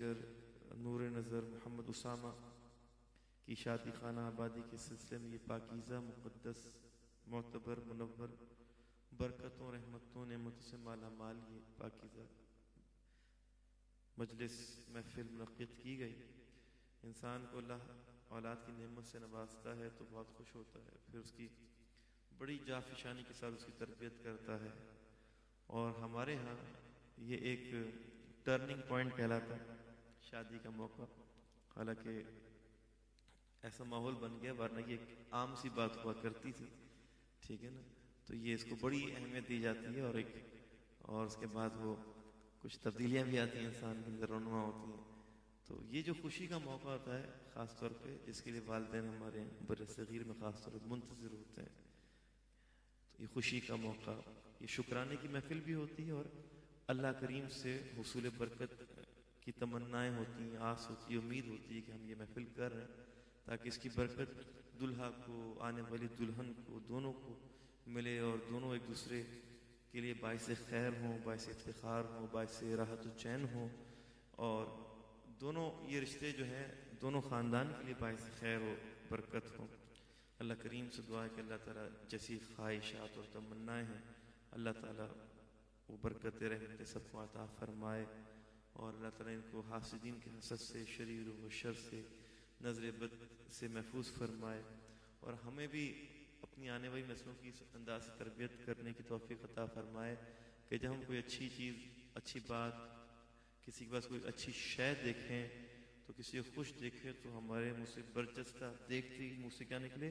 جگر نور نظر محمد اسامہ کی شادی خانہ آبادی کے سلسلے میں یہ پاکیزہ مقدس معتبر منور برکتوں رحمتوں نعمتوں سے مالا مال یہ پاکیزہ مجلس محفل منعقد کی گئی. انسان کو اللہ اولاد کی نعمت سے نوازتا ہے تو بہت خوش ہوتا ہے، پھر اس کی بڑی جافشانی کے ساتھ اس کی تربیت کرتا ہے. اور ہمارے ہاں یہ ایک ٹرننگ پوائنٹ کہلاتا ہے شادی کا موقع. حالانکہ ایسا ماحول بن گیا، ورنہ یہ ایک عام سی بات ہوا کرتی تھی، ٹھیک ہے نا. تو یہ اس کو بڑی اہمیت دی جاتی ہے، اور اس کے بعد وہ کچھ تبدیلیاں بھی آتی ہیں، انسان کے اندر رونما ہوتی ہیں. تو یہ جو خوشی کا موقع ہوتا ہے خاص طور پہ، اس کے لیے والدین ہمارے بر صغیر میں خاص طور پہ منتظر ہوتے ہیں. تو یہ خوشی کا موقع، یہ شکرانے کی محفل بھی ہوتی ہے، اور اللہ کریم سے حصول برکت کی تمنائیں ہوتی ہیں، آس ہوتی ہے، امید ہوتی ہے کہ ہم یہ محفل کر رہے ہیں تاکہ اس کی برکت دلہا کو، آنے والی دلہن کو، دونوں کو ملے، اور دونوں ایک دوسرے کے لیے باعث خیر ہوں، باعث افتخار ہوں، باعث راحت و چین ہوں. اور دونوں یہ رشتے جو ہیں دونوں خاندان کے لیے باعث خیر و برکت ہوں. اللہ کریم سے دعا ہے کہ اللہ تعالیٰ جیسی خواہشات اور تمنائیں ہیں اللہ تعالیٰ وہ برکت رحمت سب کو عطا فرمائے، اور اللہ تعالیٰ ان کو حاسدین کے حسد سے، شریر و شر سے، نظر بد سے محفوظ فرمائے، اور ہمیں بھی اپنی آنے والی نسلوں کی اس انداز سے تربیت کرنے کی توفیق عطا فرمائے کہ جب ہم کوئی اچھی چیز، اچھی بات، کسی کے پاس کوئی اچھی شے دیکھیں تو کسی کو خوش دیکھیں تو ہمارے منہ سے برجستہ دیکھتے ہی منہ سے کیا نکلے؟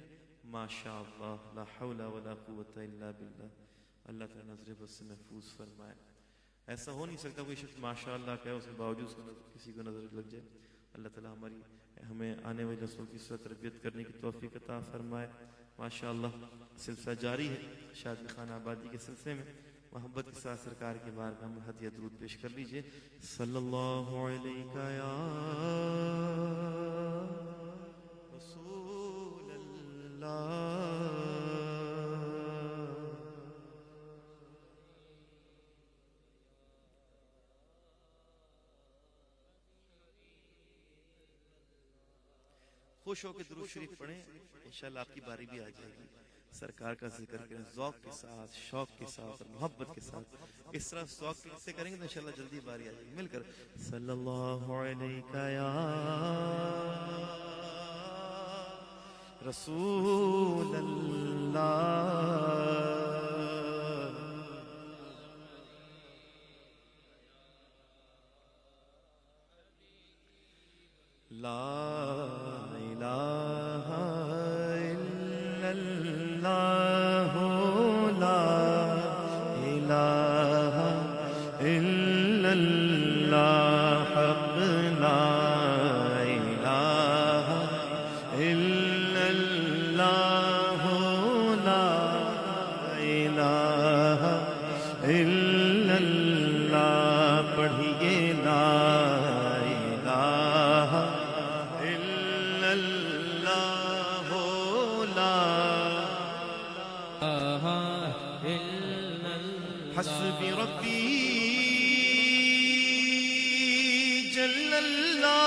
ماشاء اللہ، لا حول ولا قوت الا باللہ. اللہ تعالیٰ نظر بد سے محفوظ فرمائے. ایسا ہو نہیں سکتا کوئی شخص ماشاء اللہ کہے اس کے باوجود کسی کو نظر لگ جائے. اللہ تعالیٰ ہمیں آنے والی نسلوں کی صورت تربیت کرنے کی توفیق عطا فرمائے. ماشاء اللہ سلسلہ جاری ہے شادی خانہ آبادی کے سلسلے میں. محبت کے ساتھ سرکار کے بارگاہ میں ہدیہ درود پیش کر لیجئے. صلی اللہ علیہ یا رسول اللہ. خوش ہو کے درود شریف پڑھیں، انشاءاللہ آپ کی باری بھی آ جائے گی. سرکار کا ذکر کریں ذوق کے ساتھ، شوق کے ساتھ اور محبت کے ساتھ. اس طرح ذوق سے کریں گے تو انشاءاللہ جلدی باری آ جائے گی. مل کر صلی اللہ علیہ یا رسول اللہ. لا الہ الا اللہ، لا الہ الا اللہ، حق لا الہ الا اللہ، لا الہ الا اللہ. پڑھیے لا حسبی ربی جل اللہ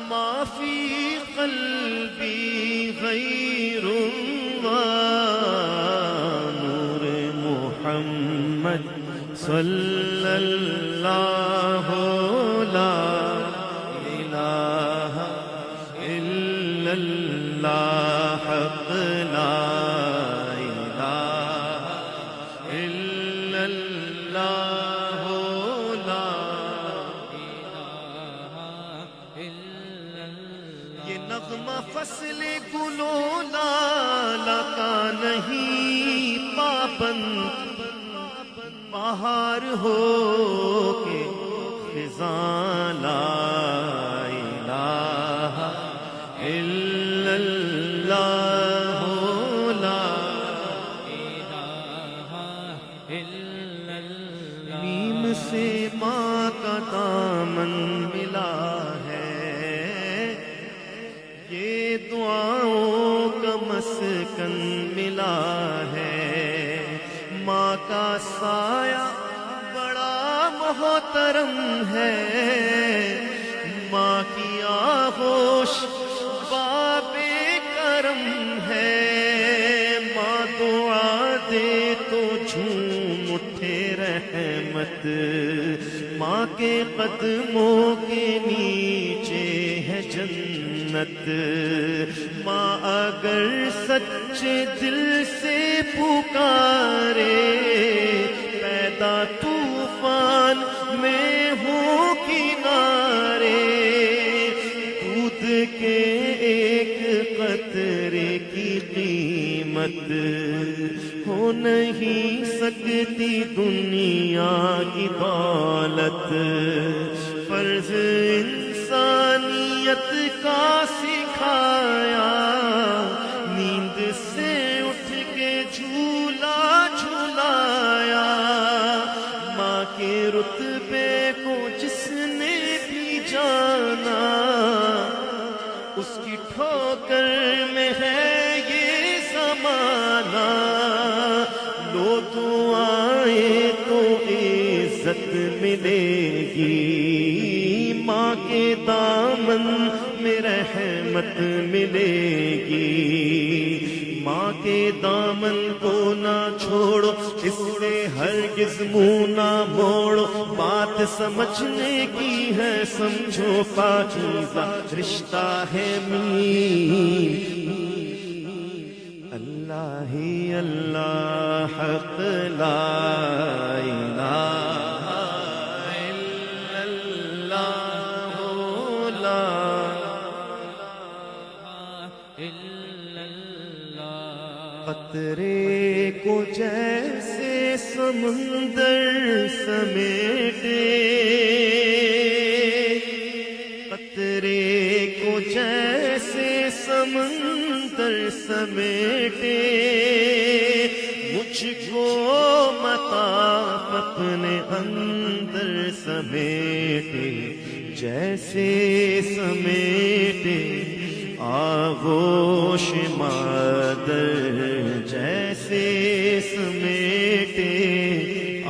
ما فی قلبی غیر اللہ. نور محمد صلی اللہ لا الہ الا اللہ، حق لا الہ الا اللہ، لا الہ الا اللہ. یہ نغمہ فصل گلو لالا کا نہیں پابند، بہار ہو کے خزاں لا الہ الا اللہ، لا الہ الا اللہ. نیم سے ماں کا دامن ملا ہے، یہ دعاؤں کا مسکن ملا ہے. ماں کا سایہ بڑا محترم ہے، ماں کی آغوش باب کرم ہے، ماں دعا دے تو جھوم اٹھے رحمت، ماں کے قدموں کے نیچے ہے جنت، ماں اگر سچے دل سے پکارے پیدا طوفان میں ہو کنارے، دودھ کے ایک قطرے کی قیمت ہو نہیں سکتی دنیا کی دولت، فرض انسانیت کا سکھایا، نیند سے اٹھ کے جھولا جھولایا، ماں کے رتبے کو جس نے بھی جانا اس کی ٹھوکر میں ہے یہ زمانہ، لو دعائیں تو عزت ملے گی، ماں کے دامن میں رحمت ملے گی، ماں کے دامن کو نہ چھوڑو، اس سے ہرگز منہ نہ موڑو، بات سمجھنے کی ہے سمجھو پاکیزہ رشتہ ہے مین، اللہ ہی اللہ حق لا الہ الا اللہ لا الا اللہ، قطرے کو جیسے سمندر سمیٹے، قطرے کو جیسے سمندر سمیٹے، مجھ کو مطاف اپنے اندر سمیٹے، جیسے سمیٹے آغوش مادر، جیسے سمیٹے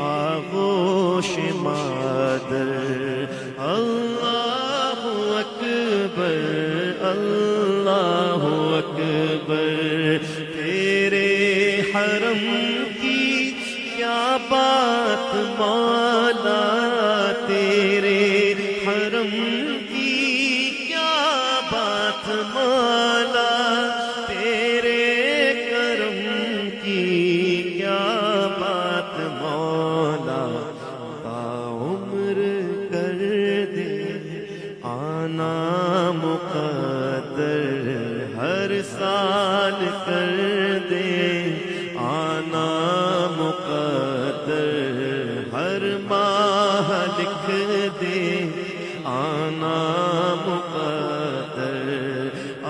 آغوش مادر، اللہ اکبر اللہ اکبر، تیرے حرم کی کیا بات مولا، تیرے حرم کی کیا بات مولا، تیرے کرم کی کیا بات مولا، باعمر کر دے آنا مقدر، ہر سال کر دے آنا مقدر، ہر ماہ لکھ دے آنا مقدر،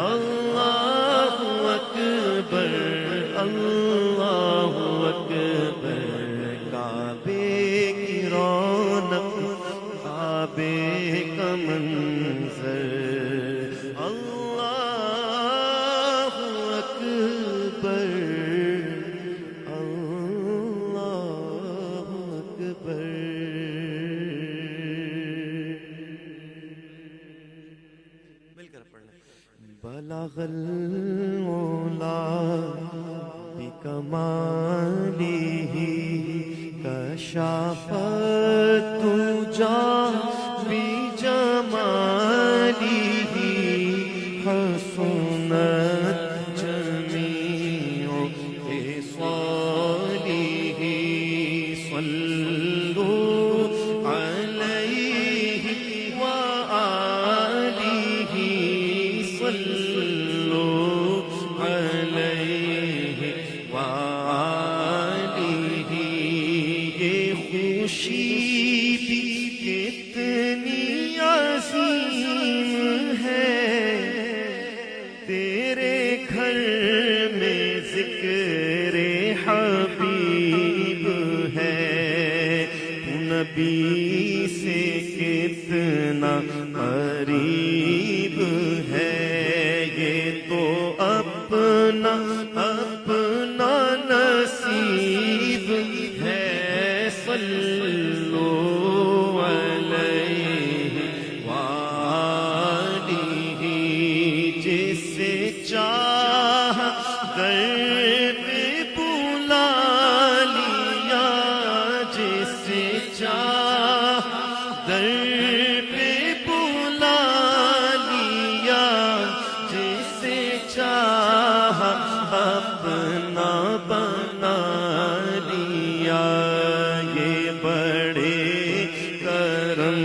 اللہ اکبر اللہ اکبر، کعبے کی رونق کعبے کا منظر، اللہ اکبر اللہ اکبر۔ مل کر پڑھ لیں۔ بلغ العلا بکمالہ کشف الدجی بجمالہ، حسنت جمیع خصالہ، صلوا علیہ وآلہ، صلوا علیہ وآلہ، یہ خوشی بھی کتنی عظیم ہے، تیرے گھر میں ذکر حبیب ہے، نبی سے کتنا قریب ہے، یہ تو اپنا اپنا نصیب ہے، صلو علیہ وآلہ، جسے چاہ در پہ بلا لیا، جسے چاہ در پہ بلا لیا، جسے چاہ اپنا بنا لیا۔ یہ بڑے کرم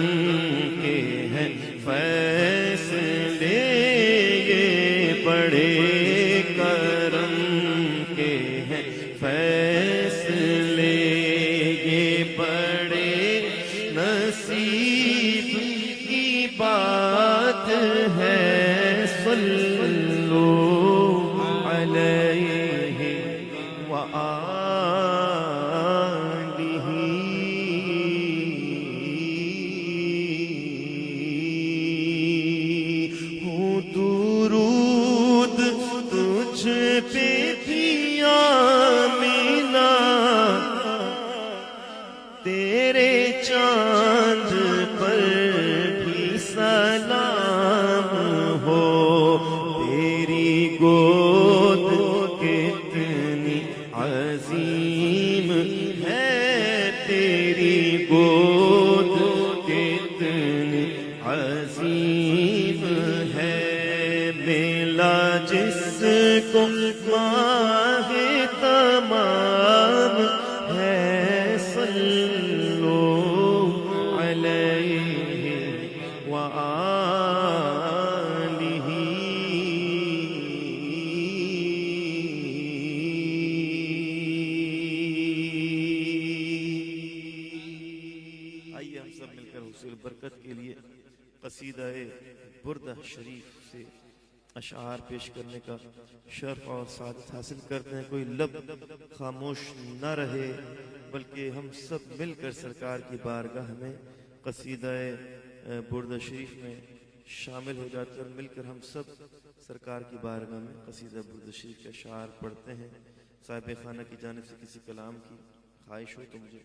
کے ہیں فیصلے، یہ بڑے کرم کے ہیں فیصلے، یہ بڑے نصیب کی بات ہے۔ صلو علیہ وآلہ، ہوں درود تجھ پہ بھی آمینہ، تیرے چاند پر بھی سلام ہو، تیری گود کتنی عظیم ہے، تیری گود کتنی عظیم ہے۔ ملا جس کو ماہ تمام ہے، صلو علیہ وآلہ۔ آئیے ہم سب مل کر حصول برکت کے لیے قصیدہ بردہ شریف سے اشعار پیش کرنے کا شرف اور سعادت حاصل کرتے ہیں۔ کوئی لب خاموش نہ رہے، بلکہ ہم سب مل کر سرکار کی بارگاہ میں قصیدہ بردہ شریف میں شامل ہو جاتے ہیں، اور مل کر ہم سب سرکار کی بارگاہ میں قصیدہ بردہ شریف کے اشعار پڑھتے ہیں۔ صاحب خانہ کی جانب سے کسی کلام کی خواہش ہو تو مجھے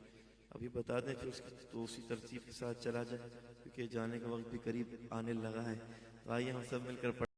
ابھی بتا دیں، پھر تو اسی ترتیب کے ساتھ چلا جائے، کیونکہ جانے کا وقت بھی قریب آنے لگا ہے۔ آئیے ہم سب مل کر پڑھیں۔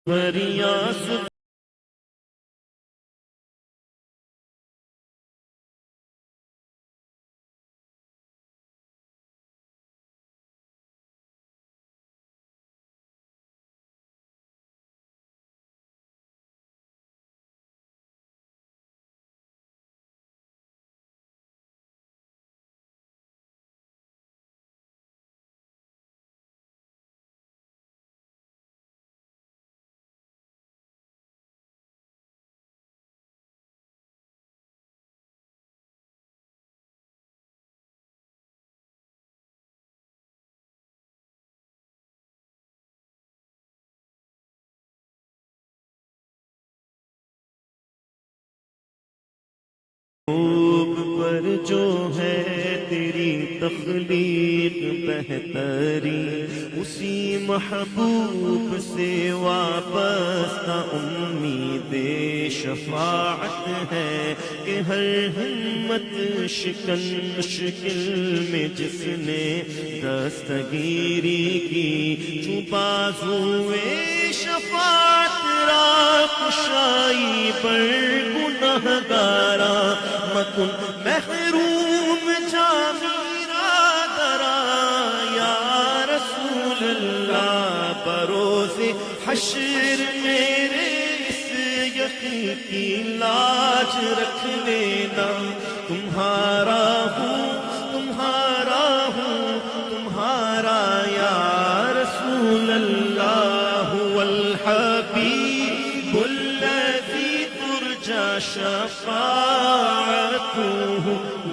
بریاں پر جو ہے تیری تخلیق بہتری، اسی محبوب سے وابستہ امید شفاعت ہے کہ ہر ہمت شکن مشکل میں جس نے دستگیری کی، چو بازوئے شفاعت را کشائی پر گنہگارا مکن محروم جا میرا درا، یا رسول اللہ بروز حشر میرے اس یقین کی لاج رکھ لینا، تمہارا ہوں تمہارا ہوں تمہارا یا رسول اللہ، هو الحبیب الذی ترجى شفاعته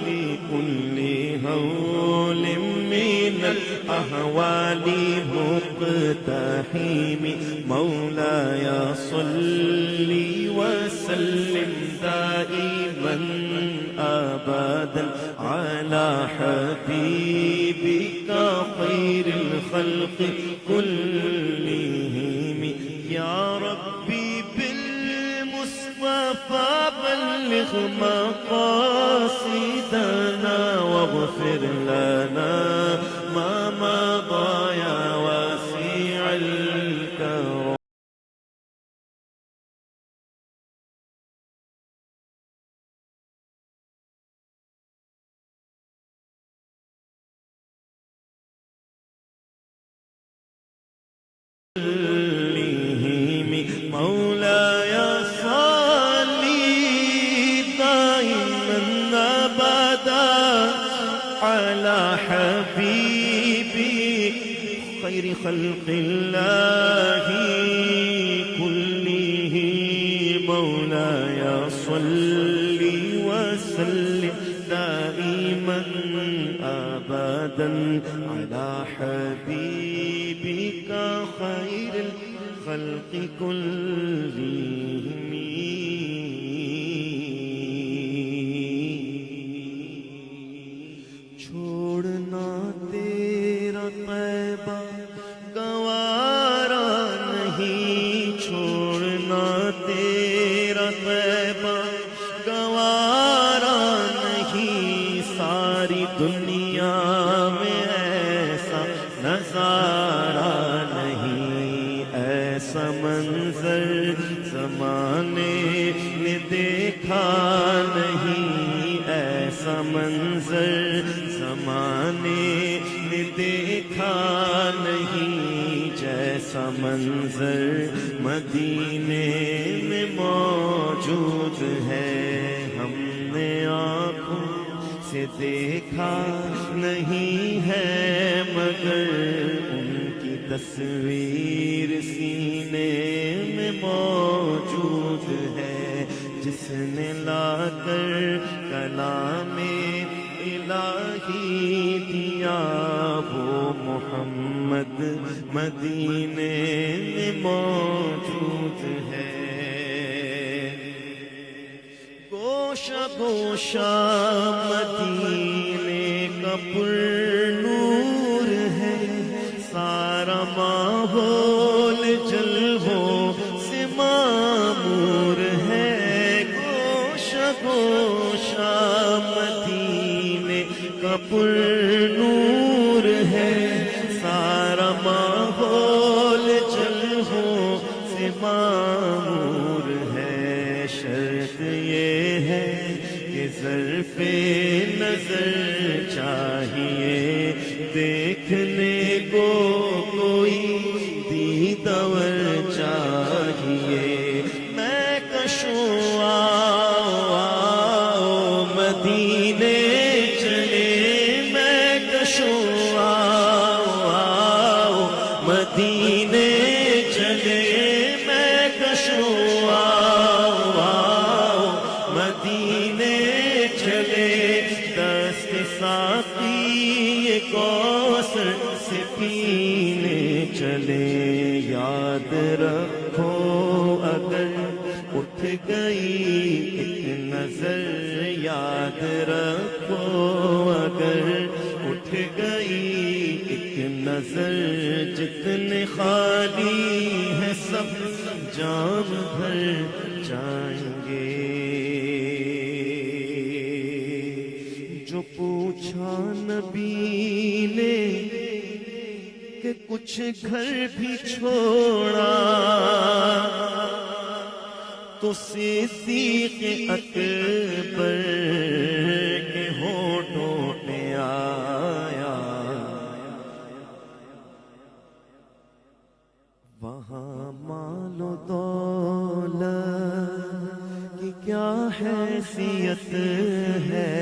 لكل هول من الأهوال مقتحم، مولاي صل وسلم دائما أبدا على حبيبك خير الخلق كلهم، يا ربي بالمصطفى بلغ مقاصدنا واغفر لنا ما مضى يا واسع الكرم. مولاي صل دائما ابدا على حبيبك خير خلق الله كله، مولاي صل وسلم دائما ابدا على حبيبك خير الخلق كلهم. چھوڑنا تیرا طیبہ گوارا نہیں، چھوڑنا تیرا طیبہ گوارا نہیں، ساری دنیا میں ایسا نظارہ نہیں، ایسا منظر زمانے نے دیکھا نہیں، ایسا منظر زمانے نے دیکھا نہیں، جیسا منظر مدینے میں موجود ہے، ہم نے آنکھوں سے دیکھا نہیں ہے مگر ان کی تصویر سینے میں موجود ہے، جس نے لا کر کلام الہی دیا وہ محمد مدینے میں موجود ہے. گوشہ گوشہ مدینے کا پر نور ہے، سارا ماحول جلووں سے معمور ہے، گوشہ گوشہ مدینے کا پر نور ہے، سارا ماحول جلووں سے معمور ہے، شرط یہ ہے کہ ظرف نظر چاہیے دیکھنے کو کوئی دیدور چاہیے، میں کشوں آؤ مدینے چلے، میں کشوں آؤ مدینے چلے، میں کشوں آؤ مدینے چلے، دست ساقی یہ کوثر سے پینے چلے، یاد رکھو اگر اٹھ گئی ایک نظر یاد رکھو، اگر اٹھ گئی ایک نظر جتنے خالی ہے سب جام بھر جائیں گے۔ جو پوچھا نبی نے کہ کچھ گھر بھی چھوڑا، تو صدیق اکبر کے ہونٹوں پہ آیا، وہاں مال و دولت کی کیا حیثیت ہے،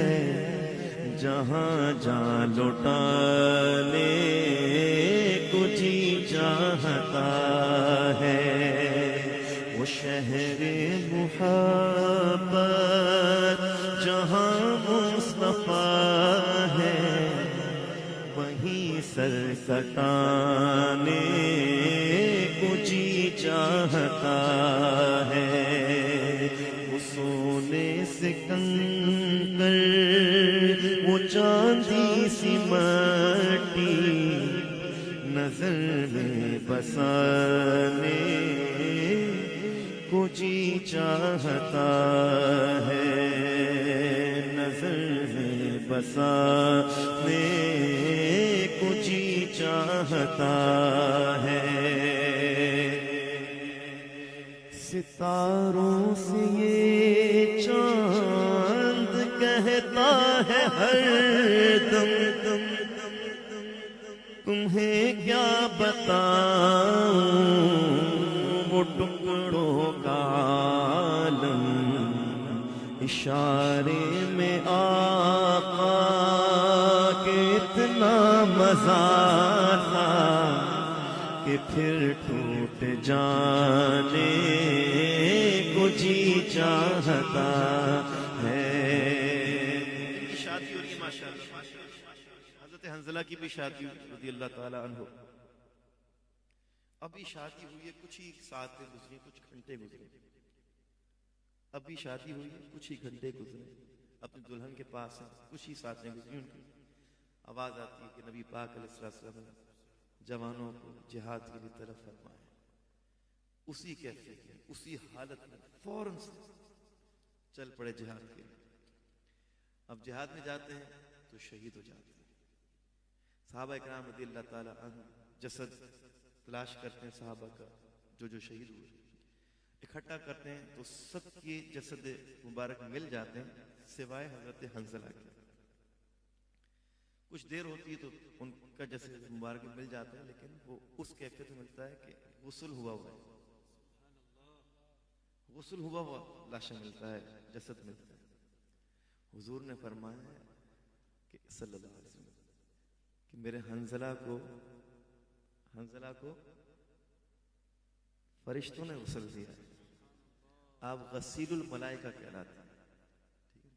جہاں جہاں لٹانے کو جی چاہتا ہے۔ وہ شہر محبت جہاں مصطفیٰ ہے، وہیں سر کٹانے کو جی چاہتا ہے۔ وہ سونے سے کنکر، وہ چاندی سی مٹی، نظر میں بسانے کو جی چاہتا ہے، نظر میں بسانے کو جی چاہتا ہے۔ ستاروں سے یہ چاند کہتا ہے ہر دم، تمہیں کیا بتاؤں وہ ٹکڑوں کا عالم، اشارے میں آقا کے اتنا مزہ تھا کہ پھر ٹوٹ جانے کو جی چاہتا ہے۔ شادی ہو رہی ہے ماشاءاللہ، حضرت حنظلہ کی بھی شادی رضی اللہ تعالی عنہ، ابھی شادی ہوئی ہے، کچھ ہی ساتیں گزری، کچھ گھنٹے گزرے، ابھی شادی ہوئی ہے، کچھ ہی گھنٹے گزرے، اپنے دلہن کے پاس ہیں، کچھ ہی ساتیں گزری، ان کی آواز آتی ہے کہ نبی پاک علیہ السلام نے جوانوں کو جہاد کے لیے طرف فرمایا۔ اسی کیفیت میں، اسی حالت میں فوراً سے چل پڑے جہاد کے لیے۔ اب جہاد میں جاتے ہیں تو شہید ہو جاتے ہیں۔ صحابہ اکرام رضی اللہ تعالی عنہ جسد تلاش کرتے ہیں صحابہ کا جو شہید ہوئے، اکٹھا کرتے ہیں تو سب کے جسد مبارک مل جاتے ہیں سوائے حضرت حنظلہ کے۔ کچھ دیر ہوتی ہے تو ان کا جسد مبارک مل جاتا ہے، لیکن وہ اس کیفیت میں ملتا ہے کہ غسل ہوا ہوا ہے، غسل ہوا ہوا لاشا ملتا ہے، جسد ملتا ہے۔ حضور نے فرمایا ہے کہ صلی اللہ علیہ وسلم کہ میرے حنظلہ کو فرشتوں نے غسل دیا ہے، آپ غسیل الملائکہ کہلاتے ہیں۔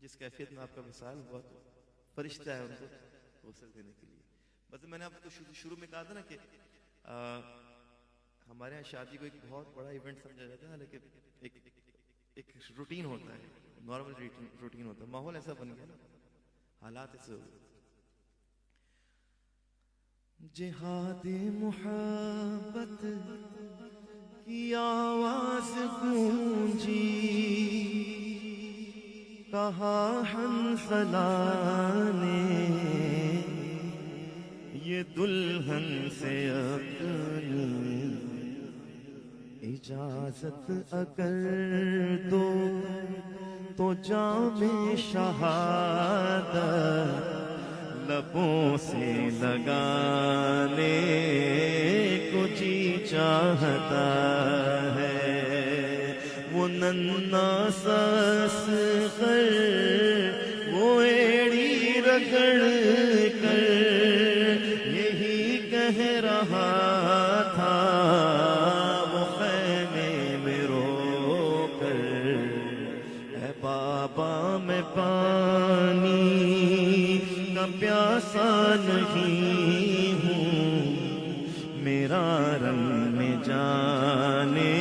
جس کیفیت میں آپ کا وصال ہوا تو فرشتہ ہے ان کو غسل دینے کے لیے۔ بس میں نے آپ کو شروع میں کہا تھا نا کہ ہمارے یہاں شادی کو ایک بہت بڑا ایونٹ سمجھا جاتا ہے، لیکن ایک روٹین ہوتا ہے، نارمل روٹین ہوتا ہے، ماحول ایسا بن گیا نا، حالات ایسے ہو گئے۔ جہاد محبت کی آواز گونجی، کہا حنظلہ نے یہ دلہن سے اپنی اجازت اگر دو تو جام شہادت لبوں سے لگانے کو جی چاہتا ہے۔ وہ ننا ساصغر وہ ایڑی رگڑ کر یہی کہہ رہا تھا، وہ خیمے میں رو کر اے بابا میں پانی کا پیاسا نہیں ہوں، میرا رنگ میں جانے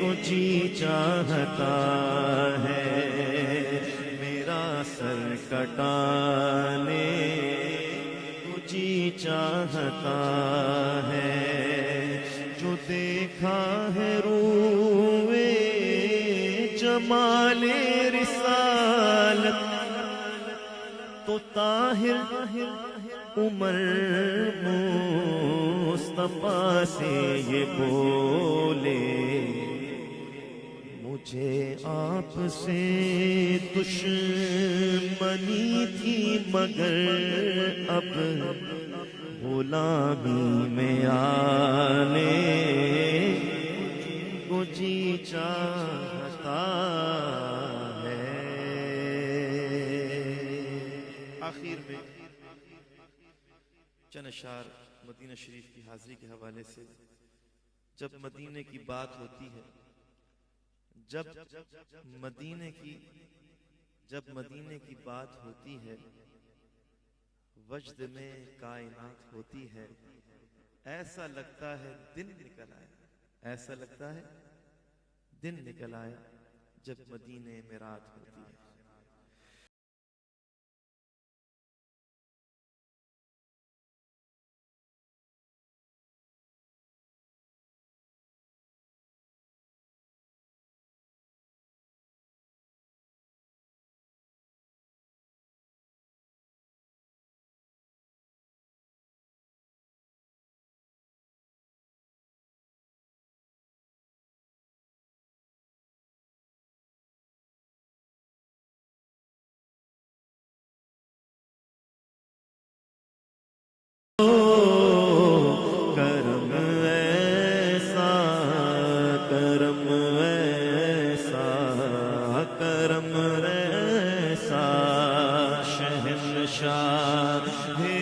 کو جی چاہتا ہے۔ میرا سر کٹانے کو جی چاہتا ہے، جو دیکھا ہے روئے جمال رسالت تو طاہر عمر مصطفیٰ سے یہ بولے، مجھے آپ سے دشمنی تھی مگر اب غلامی میں آنے کو جی چاہتا ہے۔ آخر میں چند اشعار مدینہ شریف کی حاضری کے حوالے سے۔ جب مدینے کی بات ہوتی ہے، جب مدینے کی بات ہوتی ہے، وجد میں کائنات ہوتی ہے، ایسا لگتا ہے دن نکل آیا، ایسا لگتا ہے دن نکل آیا جب مدینے میں رات ہوتی ہے۔ کرم ایسا، کرم ایسا، کرم ایسا، شہنشاہ ہے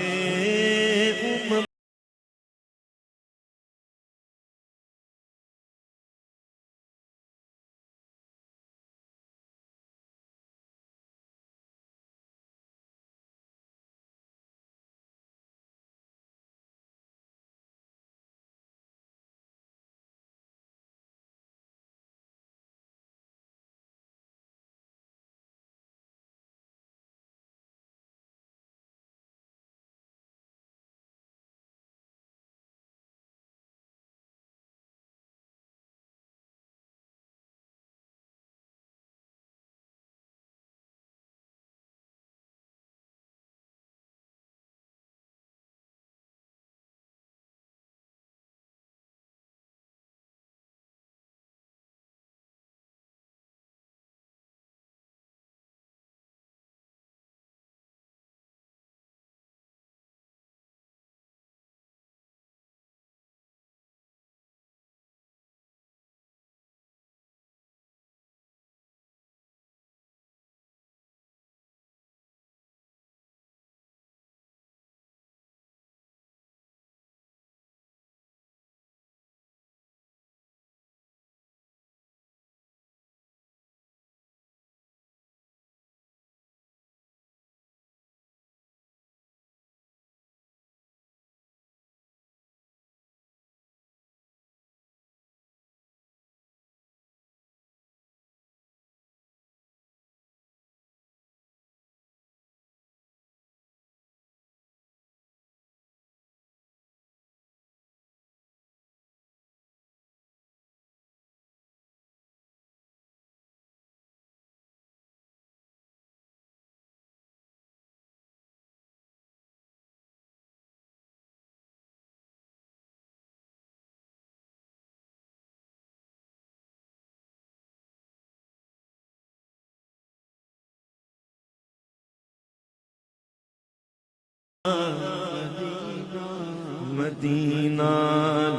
مدینہ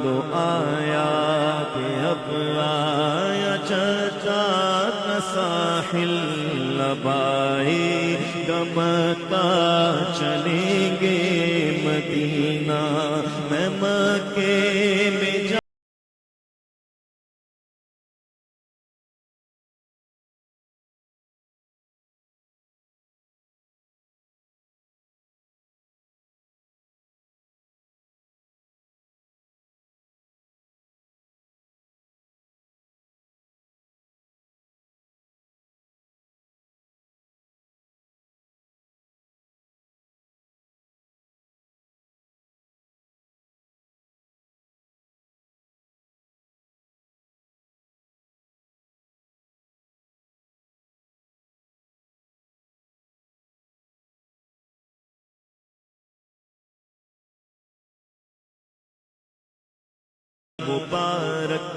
لو آیا کہ اب آیا چچا کا ساحل لبائی گمتا چلیں گے مدینہ میں مکے میں مبارک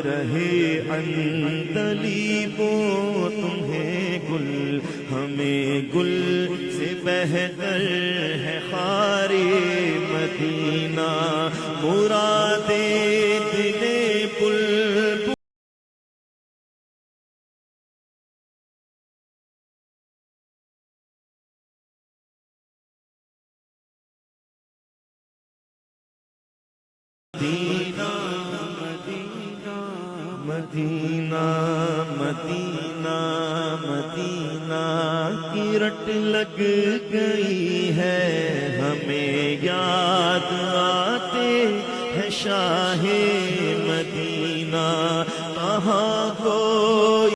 رہے عندلیبو تمہیں گل، ہمیں گل سے بہتر ہے خار مدینہ، مراد دل بلبل مدینہ مدینہ مدینہ کی رٹ لگ گئی ہے، ہمیں یاد آتے ہیں شاہ مدینہ، کہاں کوئی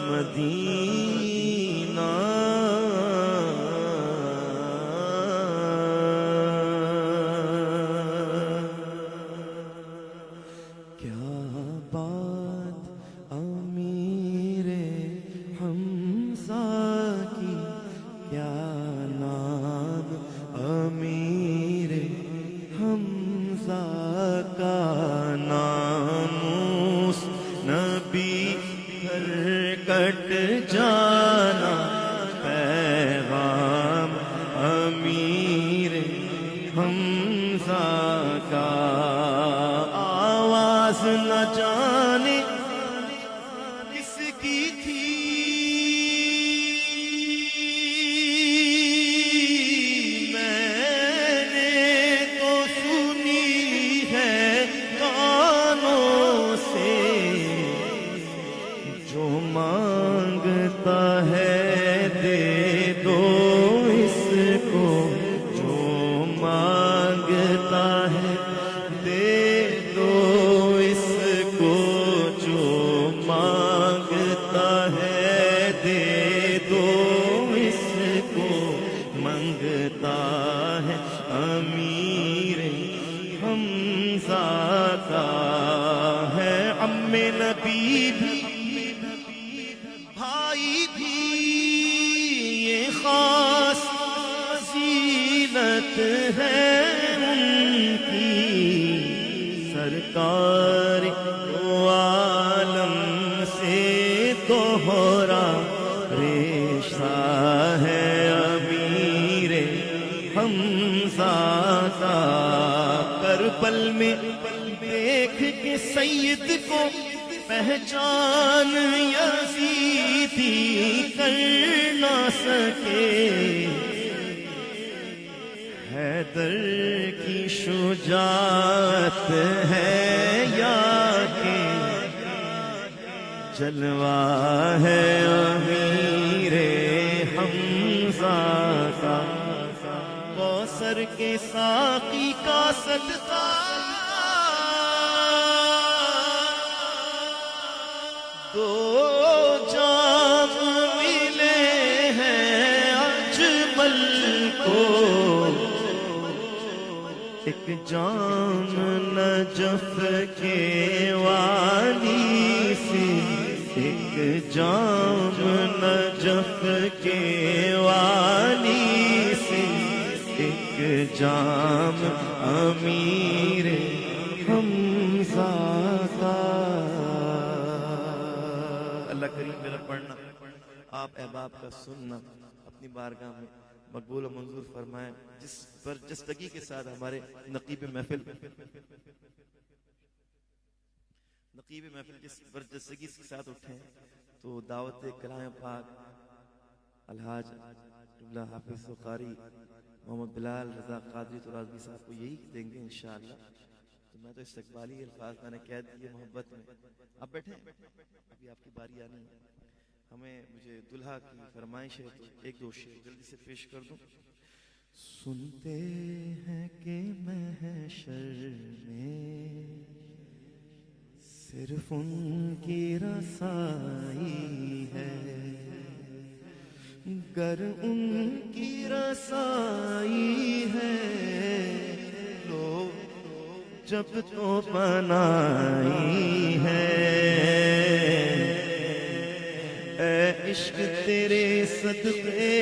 مدینہ کیا بات امیر حمزہ کی، کیا نام امیر حمزہ کا، ناموس نبی کٹ جانا، پیغام امیر حمزہ کا، آواز نہ جانے کس کی تھی، میں نے تو سنی ہے کانوں سے، جو مانگتا ہے دے دو اس کو، جو مانگتا ہے دے دو اس کو، جو مانگتا ہے دے دو اس کو، منگتا ہے امیر حمزہ کا ہے عم نبی بھی بھائی بھی، یہ خاص فضیلت ہے ان کی، سرکار دو عالم سے دوہرا رشتہ ہے امیر حمزہ کا، کربل میں دیکھ کے سید کو پہچان یزیدی کر نہ سکے، حیدر کی شجاعت ہے یا کہ جلوہ ہے امیر حمزہ کا، کوثر کے ساقی کا صدقہ دو جام ملے ہیں اجمل کو، ایک جام نجف کے والی سے، ایک جام نجف کے والی سے، ایک جام امیر حمزہ کا۔ اللہ کریم میرا پڑھنا، آپ احباب کا سننا اپنی بارگاہ میں مقبول و منظور فرمائیں، جس برجستگی کے ساتھ ہمارے نقیب محفل جس برجستگی کے ساتھ اٹھیں تو دعوت کلام پاک الحاج جملہ حافظ و قاری محمد بلال رضا قادری ترازوی صاحب کو یہی دیں گے انشاءاللہ۔ تو میں تو استقبالی الفاظ میں نے کہہ دیے محبت میں، اب بیٹھیں، ابھی آپ کی باری آنی ہے۔ مجھے دلہا کی فرمائش ہے تو ایک دو شعر جلدی سے پیش کر دوں۔ سنتے ہیں کہ محشر میں صرف ان کی رسائی ہے، گر ان کی رسائی ہے لو جب تو بنائی ہے، اے عشق تیرے صدقے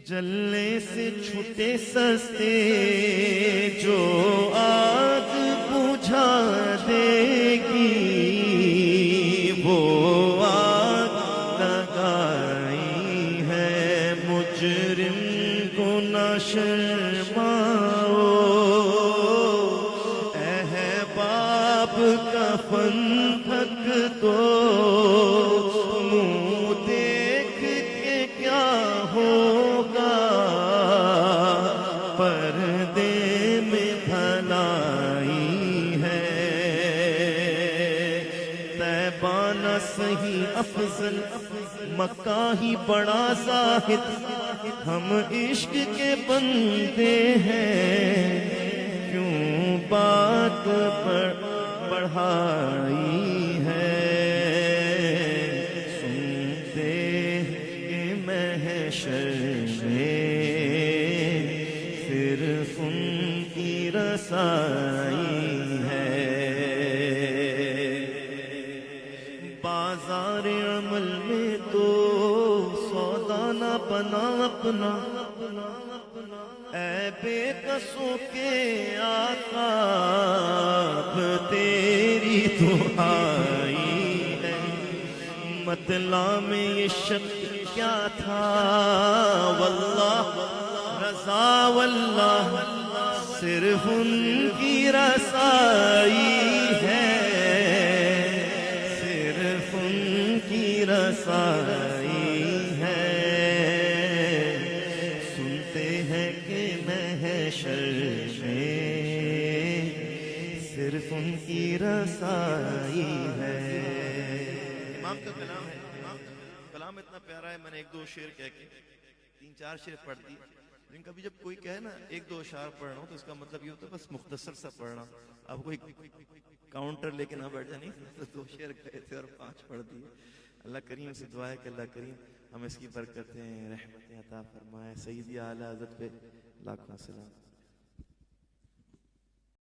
جلنے سے چھوٹے سستے، جو آگ بجھا دے گی وہ آگ لگائی ہے۔ مجرم کو نہ شرماؤ، احباب کا فن ڈھک دو، منہ دیکھ کے کیا ہوگا، پردے میں بھلائی ہے۔ طیبہ نہ صحیح افضل، مکہ ہی بڑا زاہد، ہم عشق کے بندے ہیں، کیوں بات بڑھائی ہے۔ سنتے کہ محشر میں صرف ان کی رسائی ہے۔ بازار عمل میں تو سودا نہ بنا اپنا، اے بے قصوں کے آقا اب تیری دعائی ہے۔ مطلع میں یہ شک کیا تھا، واللہ رضا واللہ صرف ان کی رسائی ہے، صرف ان کی رسائی ہے۔ سنتے ہیں کہ محشر میں صرف ان کی رسائی ہے۔ امام کا کلام ہے، کلام اتنا پیارا ہے، میں نے ایک دو شعر کہہ کے 3-4 شعر پڑھ دی، لیکن کبھی جب کوئی کہے نا 1-2 اشعار پڑھ رہا ہوں تو اس کا مطلب یہ ہوتا ہے بس مختصر سا پڑھنا، اب کوئی کاؤنٹر لے کے نہ بیٹھ جائے، نہیں تو 2 شعر کہے تھے اور 5 پڑھ دیے۔ اللہ کریم سے دعا ہے کہ اللہ کریم ہم اس کی برکتیں رحمتیں عطا فرمائے۔ سیدی اعلیٰ حضرت پہ لاکھوں سلام۔